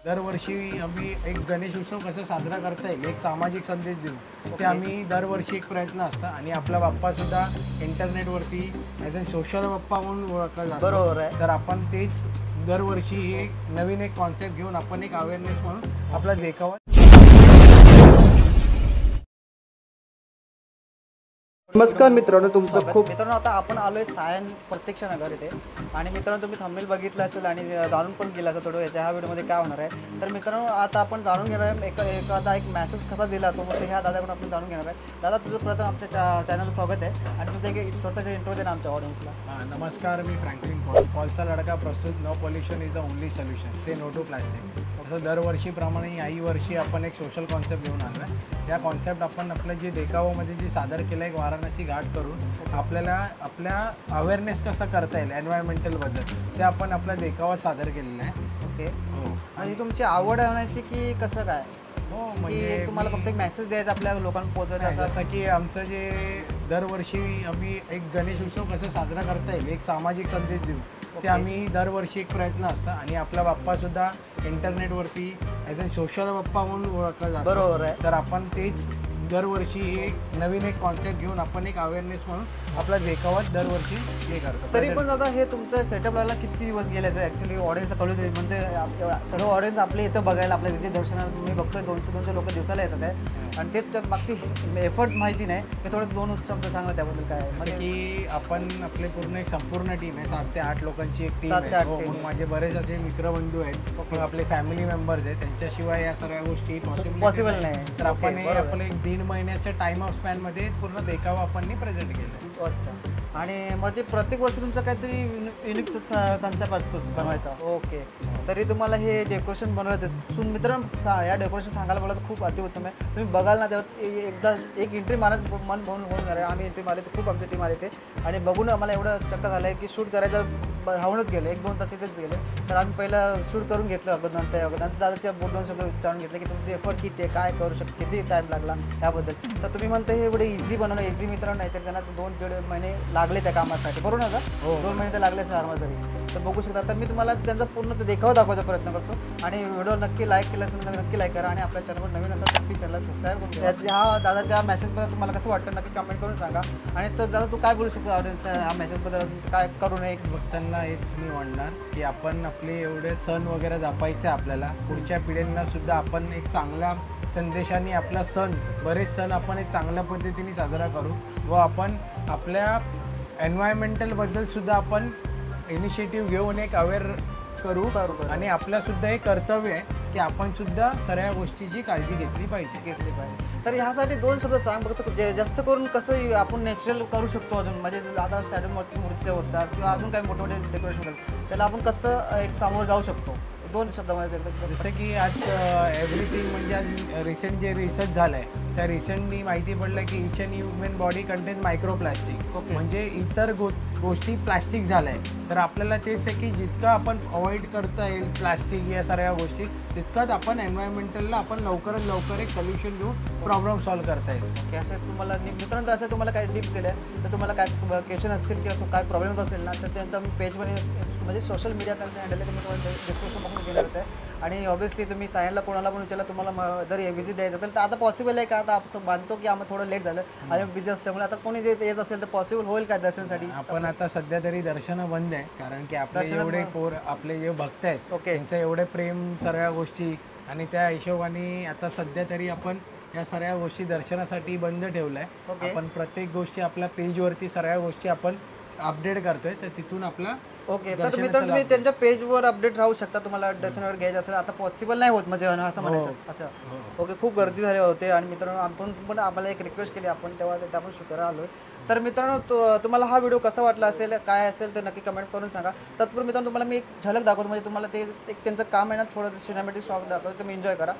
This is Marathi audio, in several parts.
दरवर्षी आम्ही एक गणेश उत्सव कसा साजरा करता येईल एक सामाजिक संदेश देऊ ते आम्ही दरवर्षी एक प्रयत्न असता आणि आपला बाप्पा सुद्धा इंटरनेटवरती ॲज अ सोशल बाप्पा म्हणून ओळखला जातो. बरोबर आहे. तर आपण तेच दरवर्षी एक नवीन एक कॉन्सेप्ट घेऊन आपण एक अवेअरनेस म्हणून आपला देखावा. नमस्कार मित्रांनो, तुमचं खूप मित्रांनो आता आपण आलोय सायन प्रत्यक्ष नगर इथे. आणि मित्रांनो तुम्ही थंबनेल बघितलं असेल आणि जाणून पण गेला असेल थोडं ह्या व्हिडिओमध्ये काय होणार आहे. तर मित्रांनो आता आपण जाणून घेणार आहे एखादा एक मेसेज कसा दिला तो मग ह्या दादाकडून आपण जाणून घेणार आहे. दादा तुझं प्रथम आमच्या चॅनलला स्वागत आहे आणि तुमचं एक छोटासा इंट्रो दे ना आमच्या ऑडियन्सला. नमस्कार, मी फ्रँकलिन पॉल. पॉलचा लडका प्रस्तुत. No pollution is the only solution. Say no to plastic. असं दरवर्षीप्रमाणे याही वर्षी आपण एक सोशल कॉन्सेप्ट घेऊन आलो आहे. या कॉन्सेप्ट आपण आपलं जे देखावामध्ये जे सादर केलं एक वाराणसी घाट करून आपल्याला आपल्या अवेअरनेस कसा करता येईल एन्व्हायरमेंटलबद्दल ते आपण आपला देखावा सादर केलेला आहे. ओके. हो. आणि तुमची आवड होण्याची की कसं काय? हो, म्हणजे तुम्हाला फक्त एक मेसेज द्यायचा आपल्या लोकांना पोहोचवायचा. जसं की आमचं जे दरवर्षी आम्ही एक गणेश उत्सव कसा साजरा करता येईल एक सामाजिक संदेश देऊ ते आम्ही दरवर्षी एक प्रयत्न असता आणि आपला बाप्पा सुद्धा इंटरनेटवरती ॲज अ सोशल बाप्पा म्हणून ओळखला जातो. बरोबर आहे. तर आपण तेच दरवर्षी एक नवीन एक कॉन्सेप्ट घेऊन आपण एक अवेअरनेस म्हणून आपला देखावा दरवर्षी हे करतो. तरी पण आता हे तुमचं सेटअप लावला किती दिवस गेले असेल ॲक्च्युली ऑडियन्सला कळू दे. म्हणजे सर्व ऑडियन्स आपले इथं बघायला आपल्या विजय दर्शनाला मी बघतोय 200 लोक दिवसाला येतात आहे आणि तेच मागची एफर्ट माहिती नाही ते थोडं 2 शब्द सांगा त्याबद्दल काय. म्हणजे की आपण आपले पूर्ण एक संपूर्ण टीम आहे 7 ते 8 लोकांची एक टीम आहे. मग माझे बरेच असे मित्रबंधू आहेत मग आपले फॅमिली मेंबर्स आहेत त्यांच्याशिवाय या सर्व गोष्टी पॉसिबल नाही. तर आपण हे आपलं एक 1.5 महिन्याच्या टाइम ऑफ स्पॅनमध्ये पूर्ण देखावा आपण प्रेझेंट केलं. अच्छा. आणि म्हणजे प्रत्येक वर्षी तुमचा काहीतरी युनिक कन्सेप्ट असतोच बनवायचा. ओके. तरी तुम्हाला हे डेकोरेशन बनवायचं मित्रांनो या डेकोरेशन सांगायला मला तर खूप अतिउत्तम आहे. तुम्ही बघाल ना तेव्हा एकदा एक एंट्री मारत मन होऊन आहे. आम्ही एंट्री मारली तर खूप आमची टीम आली ते आणि बघून आम्हाला एवढं चक्क झालं आहे की शूट करायचं राहूनच गेलं 1-2 तास इथेच गेले. तर आम्ही पहिलं शूट करून घेतलं नंतर दादाच्या 2 शब्द विचारून घेतले की तुमचे एफर्ट किती आहे काय करू शकतो किती टाईम लागला त्याबद्दल. तर तुम्ही म्हणता हे एवढे इझी बनवणं इझी मित्रांनो नाही तर त्यांना 2-1.5 महिने लागले त्या कामासाठी बरोबर ना का. 2 महिने तर लागले सर तरी. तर बघू शकता. तर मी तुम्हाला त्यांचा पूर्ण देखावा दाखवायचा प्रयत्न करतो आणि व्हिडिओ नक्की लाईक केला असेल तर नक्की लाईक करा आणि आपल्या चॅनलवर नवीन असेल नक्की चॅनल सबस्क्राईब करून ह्या दादाच्या मेसेजबद्दल तुम्हाला कसं वाटतं नक्की कमेंट करून सांगा. आणि तर दादा तू काय बोलू शकतो ऑडियन्स ह्या मेसेजबद्दल काय करू नये. बघताना हेच मी म्हणणार की आपण आपले एवढे सण वगैरे जपायचे आपल्याला पुढच्या पिढींना सुद्धा आपण एक चांगल्या संदेशाने आपला सण बरेच सण आपण एक चांगल्या पद्धतीने साजरा करू व आपण आपल्या एन्व्हायरमेंटलबद्दल सुद्धा आपण इनिशिएटिव्ह घेऊन एक अवेअर करू आणि आपल्यासुद्धा एक कर्तव्य आहे की आपण सुद्धा सर्व गोष्टीची काळजी घेतली पाहिजे. तर ह्यासाठी 2 शब्द सांग फक्त. जास्त करून कसं आपण नॅचरल करू शकतो अजून म्हणजे आता शॅडो मूर्ती होतात किंवा अजून काही मोठे मोठे डेकोरेशन होतात त्याला आपण कसं एक सामोरं जाऊ शकतो 2 शब्दामध्ये. जसं की आज एव्हरीथिंग म्हणजे आज रिसेंट जे रिसर्च झालं आहे त्या रिसेंटली माहिती पडलं की each and human body content micro plastic. म्हणजे इतर गोष्टी प्लास्टिक झाल्या आहे. तर आपल्याला तेच आहे की जितकं आपण अवॉइड करता येईल प्लास्टिक या सर्व गोष्टी तितकंच आपण एन्व्हायरमेंटलला आपण लवकरात लवकर एक सोल्युशन देऊन प्रॉब्लेम सॉल्व्ह करता येईल. ओके. असं तुम्हाला मित्रांनो असं तुम्हाला काही टिप्स दिल्या तर तुम्हाला काय क्वेश्चन असतील किंवा काय प्रॉब्लेम असेल ना तर त्यांचा मी पेजमध्ये म्हणजे सोशल मीडिया त्यांचं हँडल आहे तुम्ही तुम्हाला डिस्क्रिप्शन बघून गेलेलंच आहे. आणि ऑब्व्हियसली तुम्ही सायनला कोणाला पण विचारलं तुम्हाला जर व्हिजिट द्यायचं असेल तर आता पॉसिबल आहे का. आता आपण मानतो की आम्हाला थोडं लेट झालं आणि बिझी असल्यामुळे आता कोणी जे येत असेल तर पॉसिबल होईल का दर्शनासाठी. आपण आता सध्या तरी दर्शनं बंद आहे कारण की आपले एवढे आपले जे भक्त आहेत त्यांचं एवढे प्रेम सर्व गोष्टी आणि त्या हिशोबाने आता सध्या तरी आपण या सर्व गोष्टी दर्शनासाठी बंद ठेवलं आहे. आपण प्रत्येक गोष्टी आपल्या पेजवरती सर्व गोष्टी आपण अपडेट करतोय तर तिथून आपला. ओके. तर मित्रांनो तुम्ही त्यांच्या पेजवर अपडेट राहू शकता तुम्हाला दर्शनावर घ्यायचं असेल. आता पॉसिबल नाही होत म्हणजे असं म्हणायचं असं. ओके. खूप गर्दी झाली होते आणि मित्रांनो आपण पण आम्हाला एक रिक्वेस्ट केली आपण तेव्हा आपण शुक्राला आलो. तर मित्रांनो तुम्हाला हा व्हिडिओ कसा वाटला असेल काय असेल तर नक्की कमेंट करून सांगा. तत्पूर्वी मित्रांनो तुम्हाला मी एक झलक दाखवतो म्हणजे तुम्हाला ते एक त्यांचं काम आहे ना थोडं सिनेमॅटिक सॉन्ग दाखवतो तुम्ही एन्जॉय करा.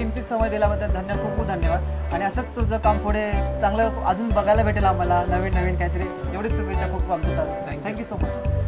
किमतीत समय दिल्याबद्दल खूप खूप धन्यवाद. आणि असंच तुझं काम पुढे चांगलं अजून बघायला भेटेल आम्हाला, नवीन नवीन काहीतरी. एवढीच शुभेच्छा खूप खूप आमच्या. Thank you. Thank you so much.